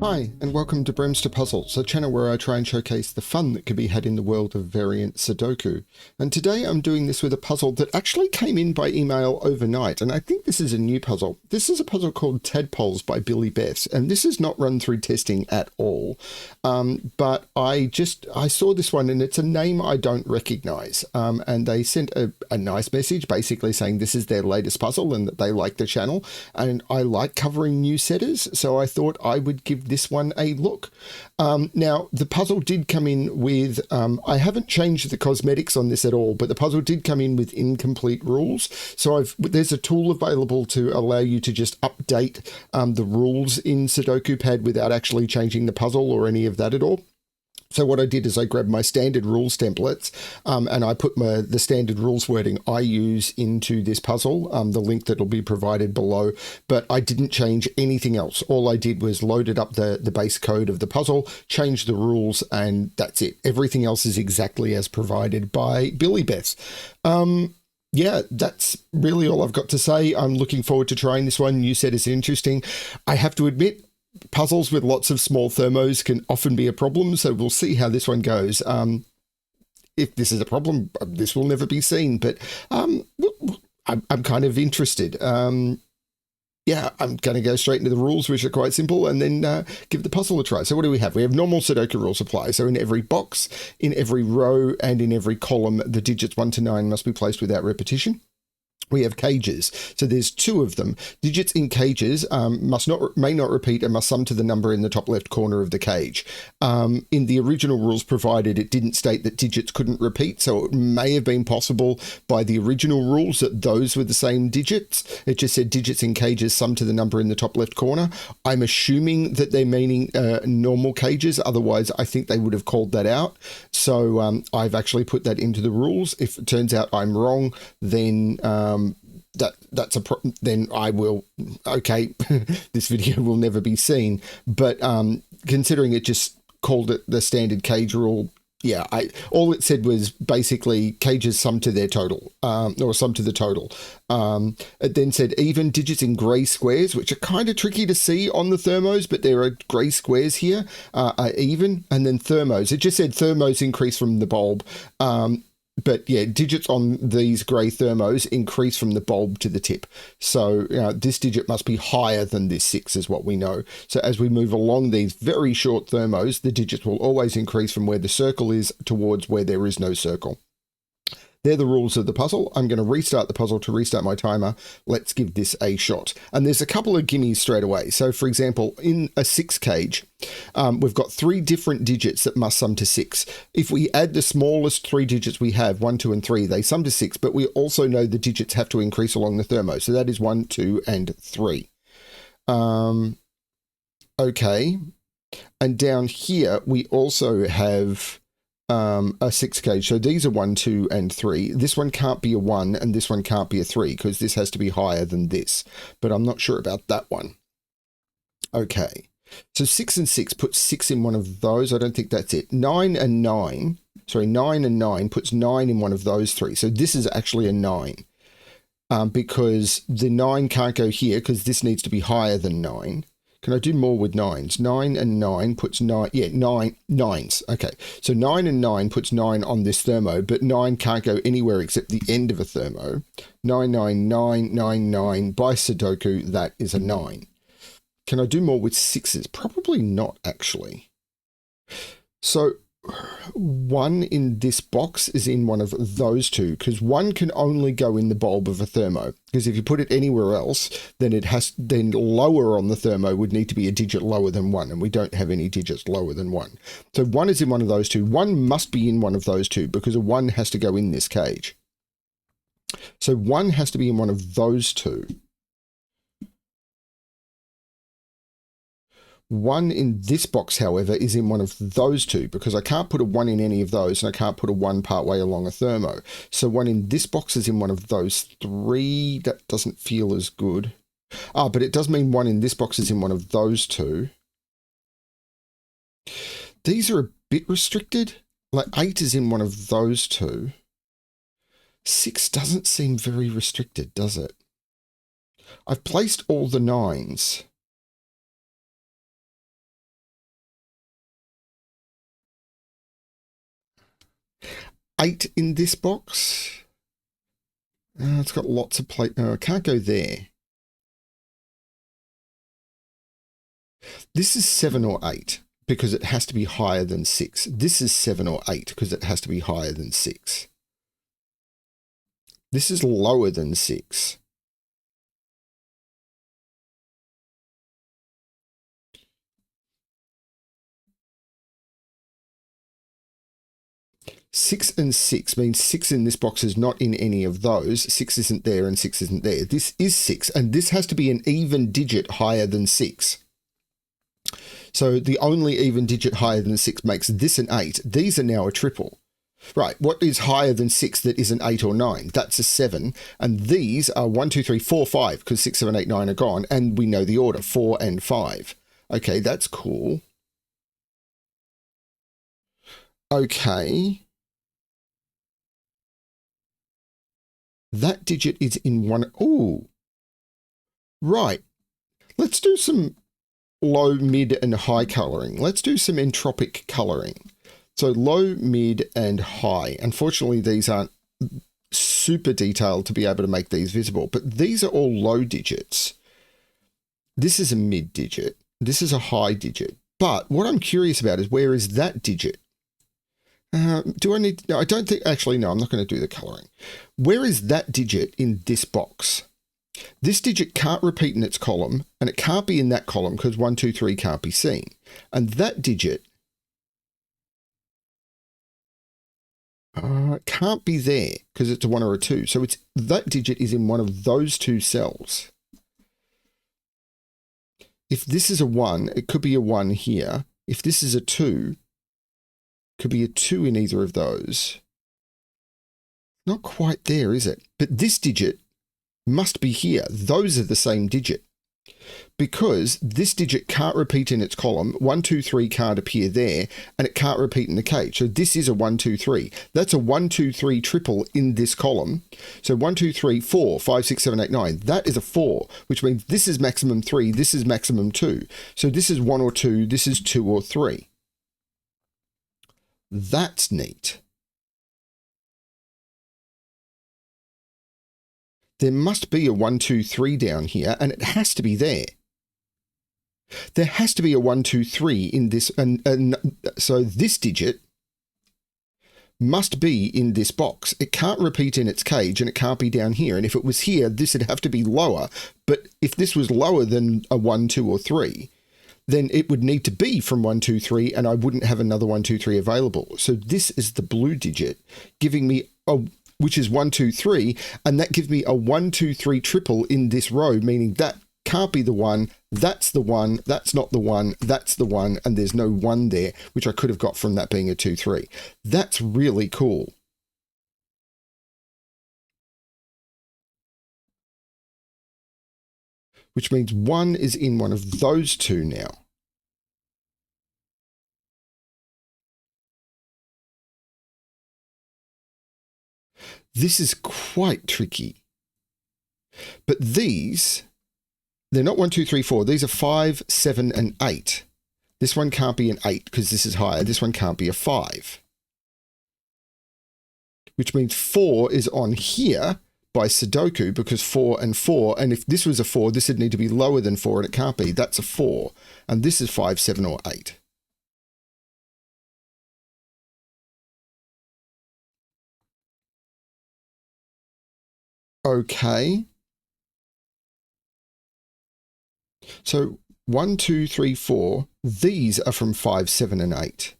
Hi, and welcome to BremSter Puzzles, a channel where I try and showcase the fun that can be had in the world of variant Sudoku. And today I'm doing this with a puzzle that actually came in by email overnight, and I think this is a new puzzle. This is a puzzle called TADPOLES by BillyBeth, and this is not run through testing at all. But I saw this one, and it's a name I don't recognize. And they sent a nice message basically saying this is their latest puzzle and that they like the channel. And I like covering new setters, so I thought I would give this one a look. Now, the puzzle did come in with, I haven't changed the cosmetics on this at all, but the puzzle did come in with incomplete rules. So there's a tool available to allow you to just update the rules in Sudoku Pad without actually changing the puzzle or any of that at all. So what I did is I grabbed my standard rules templates and I put the standard rules wording I use into this puzzle, the link that will be provided below, but I didn't change anything else. All I did was loaded up the base code of the puzzle, changed the rules, and that's it. Everything else is exactly as provided by BillyBeth. Yeah, that's really all I've got to say. I'm looking forward to trying this one. You said it's interesting. I have to admit, puzzles with lots of small thermos can often be a problem, so we'll see how this one goes. If this is a problem, this will never be seen, but I'm kind of interested. Yeah, I'm going to go straight into the rules, which are quite simple, and then give the puzzle a try. So what do we have? We have normal Sudoku rules apply. So in every box, in every row, and in every column, the digits 1 to 9 must be placed without repetition. We have cages, so there's 2 of them. Digits in cages may not repeat and must sum to the number in the top left corner of the cage. In the original rules provided, it didn't state that digits couldn't repeat, so it may have been possible by the original rules that those were the same digits. It just said digits in cages sum to the number in the top left corner. I'm assuming that they're meaning normal cages, otherwise I think they would have called that out. So I've actually put that into the rules. If it turns out I'm wrong, then then I will, okay, this video will never be seen. But considering it just called it the standard cage rule, yeah, all it said was basically cages sum to their total, or sum to the total. It then said even digits in grey squares, which are kind of tricky to see on the thermos, but there are grey squares here, are even. And then thermos, it just said thermos increase from the bulb. But yeah, digits on these grey thermos increase from the bulb to the tip. So this digit must be higher than this 6 is what we know. So as we move along these very short thermos, the digits will always increase from where the circle is towards where there is no circle. They're the rules of the puzzle. I'm going to restart the puzzle to restart my timer. Let's give this a shot. And there's a couple of gimmies straight away. So for example, in a 6 cage, we've got 3 different digits that must sum to 6. If we add the smallest 3 digits we have, 1, 2, and 3, they sum to 6, but we also know the digits have to increase along the thermo. So that is 1, 2, and 3. Okay. And down here, we also have a 6 cage. So these are 1, 2, and 3. This one can't be a 1 and this one can't be a 3 because this has to be higher than this. But I'm not sure about that one. Okay. So 6 and 6 puts 6 in one of those. I don't think that's it. 9 and 9. Sorry, 9 and 9 puts 9 in one of those 3. So this is actually a 9. Because the 9 can't go here because this needs to be higher than 9. Can I do more with 9s? 9 and 9 puts 9. Yeah, 9s. Okay. So 9 and 9 puts 9 on this thermo, but 9 can't go anywhere except the end of a thermo. 9, 9, 9, 9, 9. By Sudoku, that is a 9. Can I do more with 6s? Probably not, actually. So 1 in this box is in one of those 2 because 1 can only go in the bulb of a thermo, because if you put it anywhere else, then then lower on the thermo would need to be a digit lower than 1, and we don't have any digits lower than 1. So 1 is in one of those 2. 1 must be in one of those 2 because a 1 has to go in this cage. So 1 has to be in one of those 2. 1 in this box, however, is in one of those 2 because I can't put a 1 in any of those and I can't put a 1 partway along a thermo. So 1 in this box is in one of those 3. That doesn't feel as good. But it does mean 1 in this box is in one of those 2. These are a bit restricted. Like 8 is in one of those 2. 6 doesn't seem very restricted, does it? I've placed all the 9s. 8 in this box. It's got lots of plate. No, I can't go there. This is 7 or 8 because it has to be higher than 6. This is 7 or 8 because it has to be higher than 6. This is lower than 6. Six and 6 means 6 in this box is not in any of those. 6 isn't there and 6 isn't there. This is 6, and this has to be an even digit higher than 6. So the only even digit higher than 6 makes this an 8. These are now a triple. Right, what is higher than 6 that is an 8 or 9? That's a 7. And these are 1, 2, 3, 4, 5, because 6, 7, 8, 9 are gone. And we know the order, 4 and 5. Okay, that's cool. Okay. That digit is in one. Ooh. Right. Let's do some low, mid, and high coloring. Let's do some entropic coloring. So low, mid, and high. Unfortunately, these aren't super detailed to be able to make these visible, but these are all low digits. This is a mid digit. This is a high digit. But what I'm curious about is, where is that digit? Do I need, no, I don't think, actually, no, I'm not going to do the coloring. Where is that digit in this box? This digit can't repeat in its column, and it can't be in that column because 1, 2, 3 can't be seen. And that digit can't be there because it's a 1 or a 2. So it's, that digit is in one of those two cells. If this is a 1, it could be a 1 here. If this is a 2, could be a 2 in either of those. Not quite there, is it? But this digit must be here. Those are the same digit. Because this digit can't repeat in its column. 1, 2, 3 can't appear there, and it can't repeat in the cage. So this is a 1, 2, 3. That's a 1, 2, 3 triple in this column. So 1, 2, 3, 4, 5, 6, 7, 8, 9. That is a 4, which means this is maximum 3, this is maximum 2. So this is 1 or 2, this is 2 or 3. That's neat. There must be a 1, 2, 3 down here, and it has to be there. There has to be a 1, 2, 3 in this, and so this digit must be in this box. It can't repeat in its cage, and it can't be down here. And if it was here, this would have to be lower. But if this was lower than a 1, 2, or 3, then it would need to be from 1, 2, 3, and I wouldn't have another 1, 2, 3 available. So this is the blue digit, giving me a, which is 1, 2, 3, and that gives me a 1, 2, 3 triple in this row, meaning that can't be the 1, that's the 1, that's not the 1, that's the 1, and there's no 1 there, which I could have got from that being a 2, 3. That's really cool. Which means 1 is in one of those two now. This is quite tricky. But these, they're not 1, 2, 3, 4. These are 5, 7, and 8. This one can't be an 8 because this is higher. This one can't be a 5. Which means 4 is on here by Sudoku because 4 and 4. And if this was a 4, this would need to be lower than 4, and it can't be. That's a 4. And this is 5, 7, or 8. Okay. So 1, 2, 3, 4. These are from 5, 7, and 8.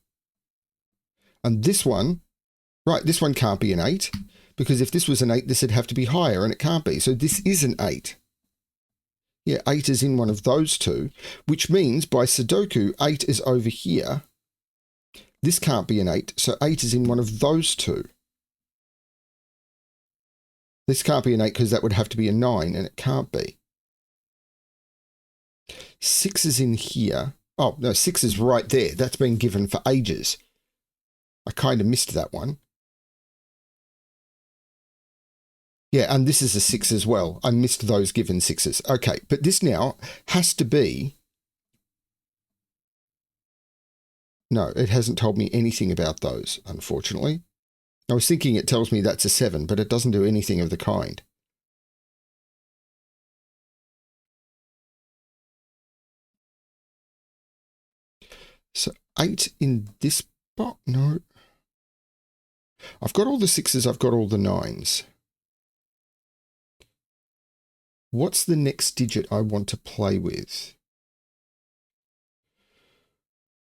And this one, right, this one can't be an 8 because if this was an 8, this would have to be higher, and it can't be. So this is an 8. Yeah, 8 is in one of those two, which means by Sudoku, 8 is over here. This can't be an 8, so 8 is in one of those two. This can't be an 8 because that would have to be a 9, and it can't be. 6 is in here. Oh, no, 6 is right there. That's been given for ages. I kind of missed that one. Yeah, and this is a 6 as well. I missed those given 6s. Okay, but this now has to be... No, it hasn't told me anything about those, unfortunately. I was thinking it tells me that's a 7, but it doesn't do anything of the kind. So 8 in this box? No. I've got all the 6s, I've got all the 9s. What's the next digit I want to play with?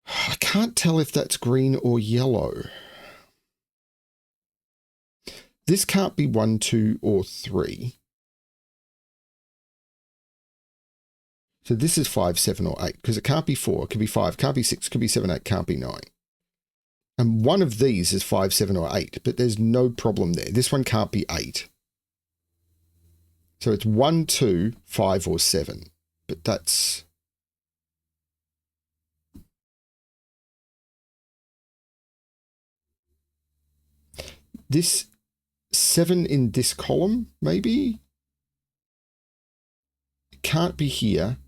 I can't tell if that's green or yellow. This can't be 1, 2, or 3. So this is 5, 7, or 8, because it can't be 4, it could be 5, can't be 6, could be 7, 8, can't be 9. And one of these is 5, 7, or 8, but there's no problem there. This one can't be 8. So it's 1, 2, 5, or 7. But that's... This 7 in this column, maybe? It can't be here.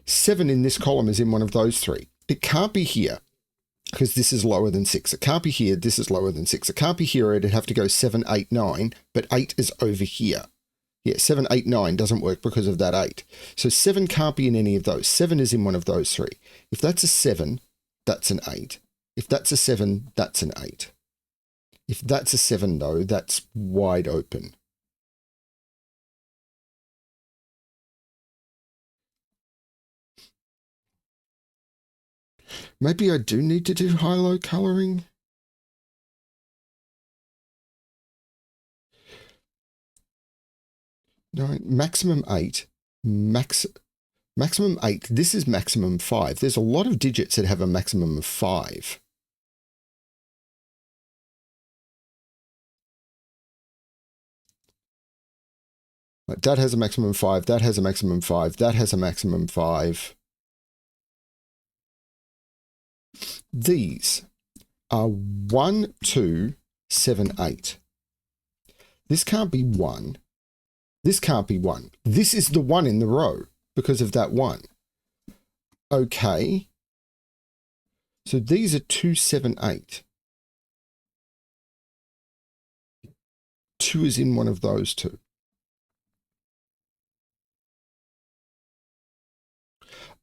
7 in this column is in one of those 3. It can't be here, because this is lower than 6. It can't be here, this is lower than 6. It can't be here, it'd have to go 7, 8, 9, but 8 is over here. Yeah, 7, 8, 9 doesn't work because of that 8. So 7 can't be in any of those. 7 is in one of those 3. If that's a 7, that's an 8. If that's a 7, that's an 8. If that's a 7, though, that's wide open. Maybe I do need to do high-low colouring. No, maximum 8. Maximum 8. This is maximum 5. There's a lot of digits that have a maximum of 5. Like that has a maximum 5. That has a maximum 5. That has a maximum 5. These are 1, 2, 7, 8. This can't be 1. This can't be 1. This is the 1 in the row because of that 1. Okay. So these are 2, 7, 8. 2 is in one of those 2.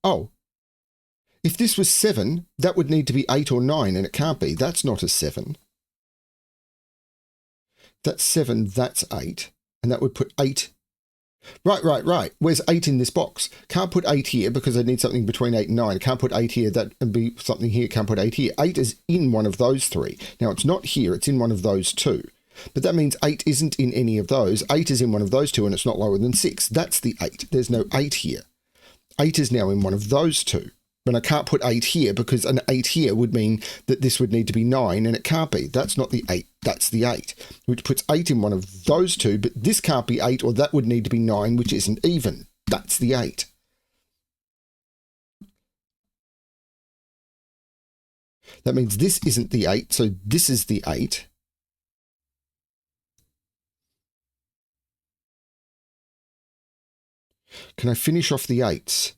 Oh. If this was 7, that would need to be 8 or 9, and it can't be. That's not a 7. That's 7, that's 8. And that would put 8. Right. Where's 8 in this box? Can't put 8 here because I need something between 8 and 9. Can't put 8 here, that would be something here. Can't put 8 here. 8 is in one of those 3. Now, it's not here. It's in one of those 2. But that means 8 isn't in any of those. 8 is in one of those 2, and it's not lower than 6. That's the 8. There's no 8 here. 8 is now in one of those 2. But I can't put 8 here because an 8 here would mean that this would need to be 9, and it can't be. That's not the 8. That's the 8, which puts 8 in one of those 2, but this can't be 8, or that would need to be 9, which isn't even. That's the 8. That means this isn't the 8, so this is the 8. Can I finish off the 8s?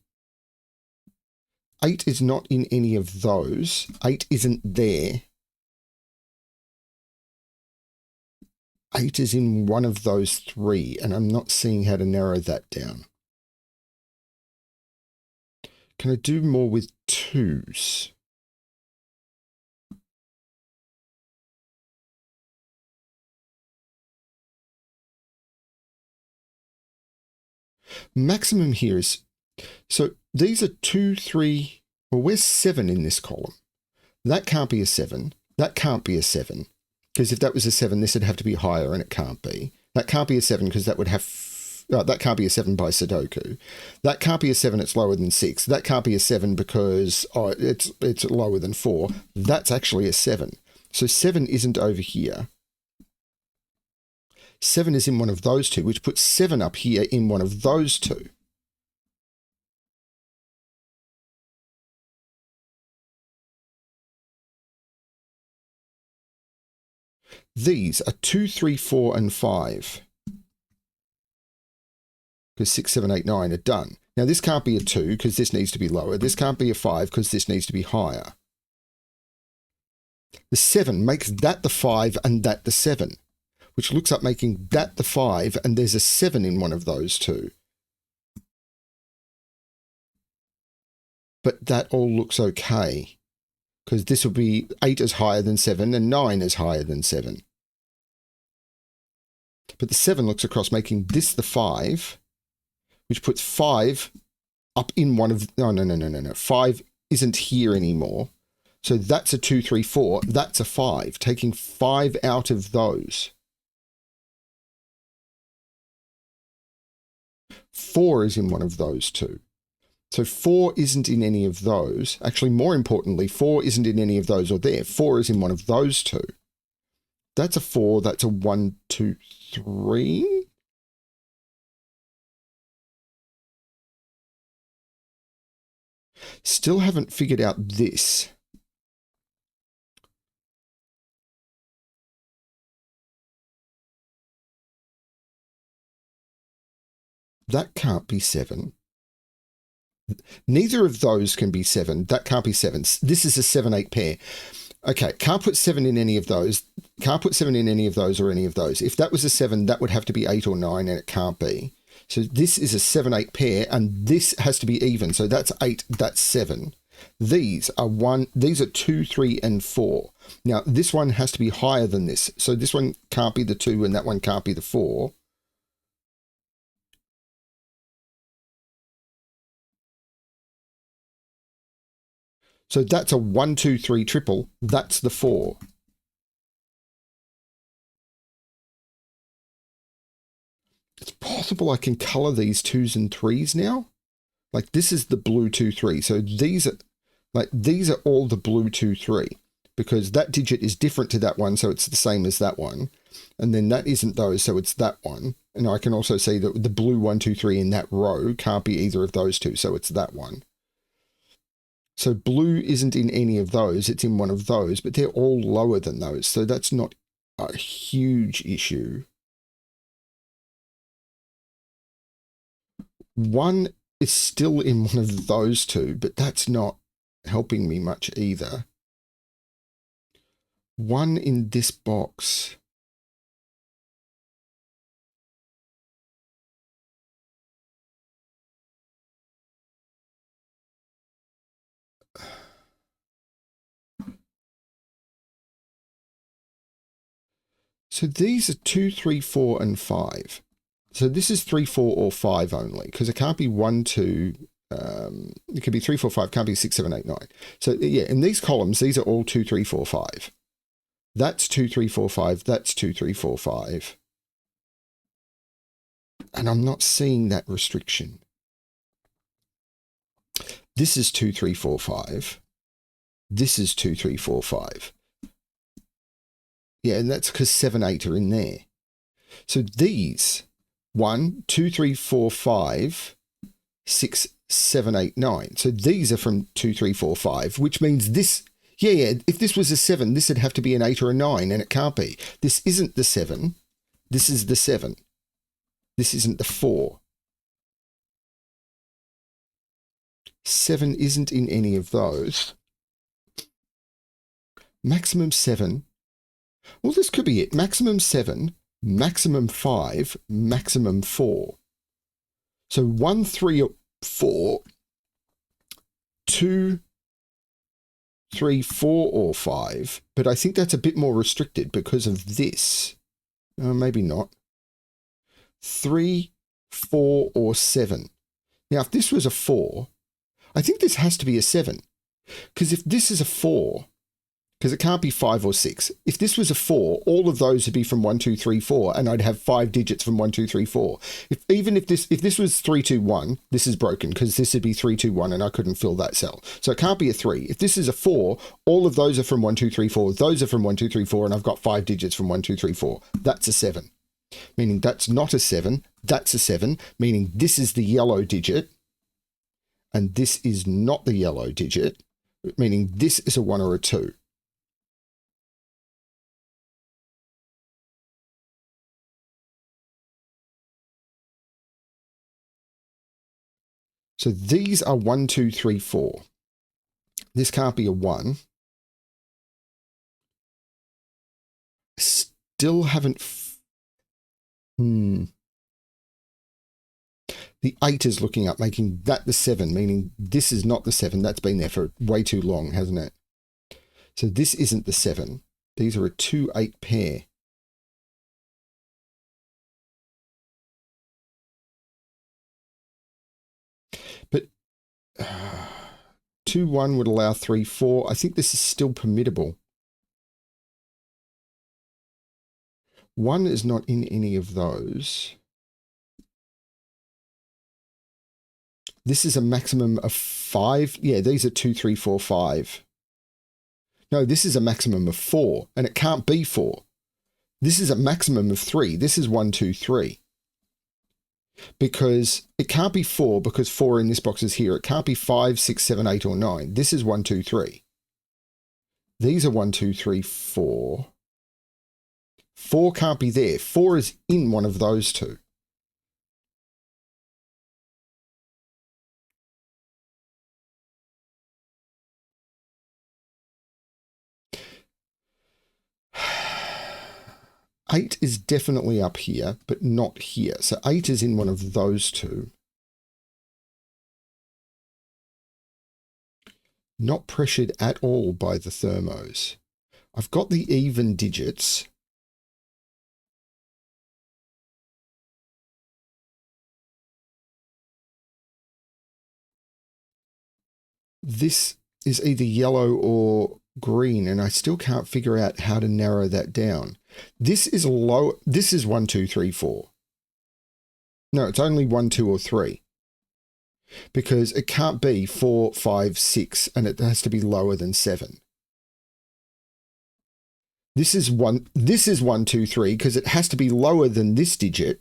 8 is not in any of those. 8 isn't there. 8 is in one of those 3, and I'm not seeing how to narrow that down. Can I do more with 2s? Maximum here is... So these are 2, 3... Well, where's 7 in this column? That can't be a 7. That can't be a 7. Because if that was a 7, this would have to be higher, and it can't be. That can't be a 7 because that would have... that can't be a 7 by Sudoku. That can't be a 7, it's lower than 6. That can't be a 7 because it's lower than 4. That's actually a 7. So 7 isn't over here. 7 is in one of those 2, which puts 7 up here in one of those 2. These are 2, 3, 4, and 5. Because 6, 7, 8, 9 are done. Now this can't be a 2 because this needs to be lower. This can't be a 5 because this needs to be higher. The 7 makes that the 5 and that the 7, which looks like making that the 5, and there's a 7 in one of those two. But that all looks okay, because this will be 8 is higher than 7 and 9 is higher than 7. But the 7 looks across, making this the 5, which puts 5 up in one of... No. 5 isn't here anymore. So that's a 2, 3, 4. That's a 5, taking 5 out of those. 4 is in one of those two. So 4 isn't in any of those. Actually, more importantly, 4 isn't in any of those or there. 4 is in one of those two. That's a 4. That's a 1, 2, 3. Still haven't figured out this. That can't be 7. Neither of those can be 7. That can't be 7. This is a 7-8 pair. Okay, can't put 7 in any of those. Can't put 7 in any of those or any of those. If that was a 7, that would have to be 8 or 9, and it can't be. So this is a 7-8 pair, and this has to be even. So that's 8, that's 7. These are 2, 3, and 4. Now, this one has to be higher than this. So this one can't be the 2, and that one can't be the 4. So that's a 1, 2, 3 triple. That's the 4. It's possible I can color these 2s and 3s now. Like this is the blue 2, 3. So these are all the blue 2, 3, because that digit is different to that one. So it's the same as that one. And then that isn't those. So it's that one. And I can also see that the blue 1, 2, 3 in that row can't be either of those two. So it's that one. So blue isn't in any of those, it's in one of those, but they're all lower than those, so that's not a huge issue. 1 is still in one of those two, but that's not helping me much either. 1 in this box. So these are 2, 3, 4, and 5. So this is 3, 4, or 5 only, because it can't be 1, 2. It could be 3, 4, 5. Can't be 6, 7, 8, 9. So yeah, in these columns, these are all 2, 3, 4, 5. That's 2, 3, 4, 5. That's 2, 3, 4, 5. And I'm not seeing that restriction. This is 2, 3, 4, 5. This is 2, 3, 4, 5. Yeah, and that's because 7, 8 are in there. So these 1, 2, 3, 4, 5, 6, 7, 8, 9. So these are from 2, 3, 4, 5, which means this, yeah, if this was a 7, this would have to be an 8 or a 9, and it can't be. This isn't the 7. This is the 7. This isn't the 4. 7 isn't in any of those. Maximum 7. Well, this could be it. Maximum 7, maximum 5, maximum 4. So 1, 3, 4, 2, 3, 4, or 5. But I think that's a bit more restricted because of this. Maybe not. 3, 4, or 7. Now, if this was a 4, I think this has to be a 7. Because if this is a 4... because it can't be 5 or 6. If this was a 4, all of those would be from 1, 2, 3, 4, and I'd have 5 digits from 1, 2, 3, 4. If this was 3, 2, 1, this is broken because this would be 3, 2, 1, and I couldn't fill that cell. So it can't be a 3. If this is a 4, all of those are from 1, 2, 3, 4. Those are from 1, 2, 3, 4, and I've got 5 digits from 1, 2, 3, 4. That's a 7. Meaning that's not a 7. That's a 7. Meaning this is the yellow digit, and this is not the yellow digit. Meaning this is a 1 or a 2. So these are 1, 2, 3, 4. This can't be a 1. still haven't... The 8 is looking up, making that the 7, meaning this is not the 7. That's been there for way too long, hasn't it? So this isn't the 7. These are a 2-8 pair. But 2-1 would allow 3-4. I think this is still permittable. 1 is not in any of those. This is a maximum of 5. Yeah, these are 2, 3, 4, 5. No, this is a maximum of 4, and it can't be 4. This is a maximum of 3. This is 1, 2, 3. Because it can't be 4 because 4 in this box is here. It can't be 5, 6, 7, 8, or 9. This is 1, 2, 3. These are 1, 2, 3, 4. 4 can't be there. 4 is in one of those two. Eight is definitely up here, but not here. So 8 is in one of those two. Not pressured at all by the thermos. I've got the even digits. This is either yellow or green, and I still can't figure out how to narrow that down. This is low. This is 1, 2, 3, 4. No, it's only 1, 2, or 3. Because it can't be 4, 5, 6, and it has to be lower than 7. This is 1, 2, 3, because it has to be lower than this digit,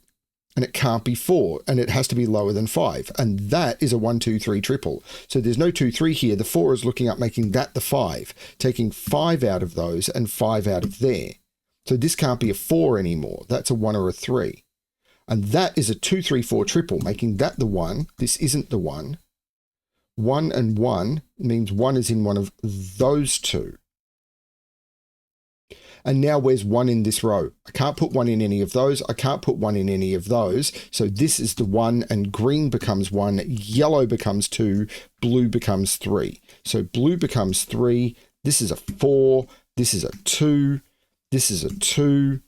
and it can't be 4, and it has to be lower than 5. And that is a 1, 2, 3 triple. So there's no 2, 3 here. The 4 is looking up, making that the 5, taking 5 out of those and 5 out of there. So this can't be a 4 anymore. That's a 1 or a 3. And that is a 2, 3, 4 triple, making that the 1. This isn't the 1. 1 and 1 means 1 is in one of those two. And now where's 1 in this row? I can't put 1 in any of those. I can't put 1 in any of those. So this is the 1, and green becomes 1, yellow becomes 2, blue becomes 3. So blue becomes 3. This is a 4. This is a 2. This is a 2.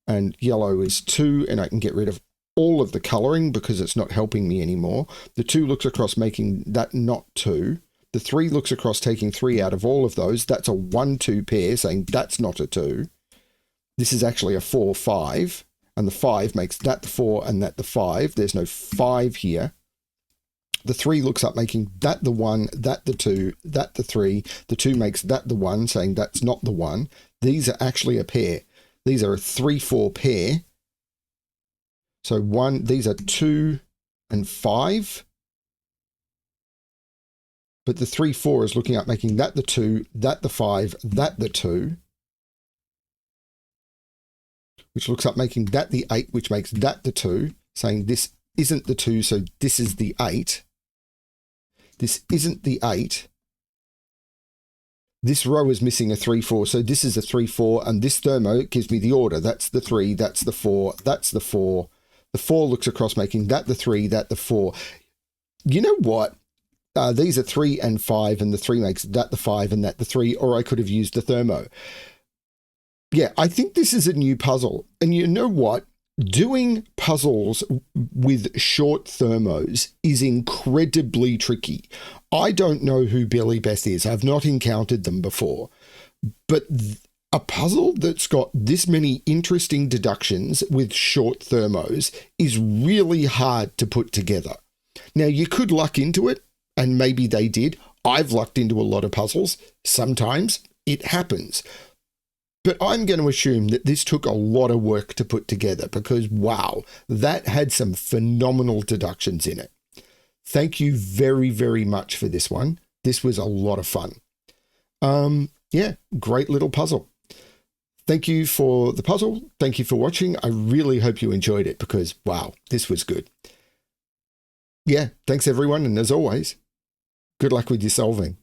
And yellow is 2. And I can get rid of all of the coloring because it's not helping me anymore. The 2 looks across, making that not 2. The 3 looks across, taking 3 out of all of those. That's a 1, 2 pair, saying that's not a 2. This is actually a 4, 5. And the 5 makes that the 4 and that the 5. There's no 5 here. The 3 looks up, making that the 1, that the 2, that the 3. The 2 makes that the 1, saying that's not the 1. These are actually a pair. These are a 3, 4 pair. So these are 2 and 5. But the 3, 4 is looking up, making that the 2, that the 5, that the 2. Which looks up, making that the 8, which makes that the 2, saying this isn't the 2, so this is the 8. This isn't the 8. This row is missing a 3, 4, so this is a 3, 4, and this thermo gives me the order. That's the 3, that's the 4, that's the 4. The 4 looks across, making that the 3, that the 4. You know what? These are 3 and 5, and the 3 makes that the 5 and that the 3, or I could have used the thermo. Yeah, I think this is a new puzzle. And you know what? Doing puzzles with short thermos is incredibly tricky. I don't know who billybeth is. I've not encountered them before. But a puzzle that's got this many interesting deductions with short thermos is really hard to put together. Now, you could luck into it, and maybe they did. I've lucked into a lot of puzzles. Sometimes it happens. But I'm going to assume that this took a lot of work to put together because, wow, that had some phenomenal deductions in it. Thank you very, very much for this one. This was a lot of fun. Yeah, great little puzzle. Thank you for the puzzle. Thank you for watching. I really hope you enjoyed it because, wow, this was good. Yeah, thanks everyone. And as always, good luck with your solving.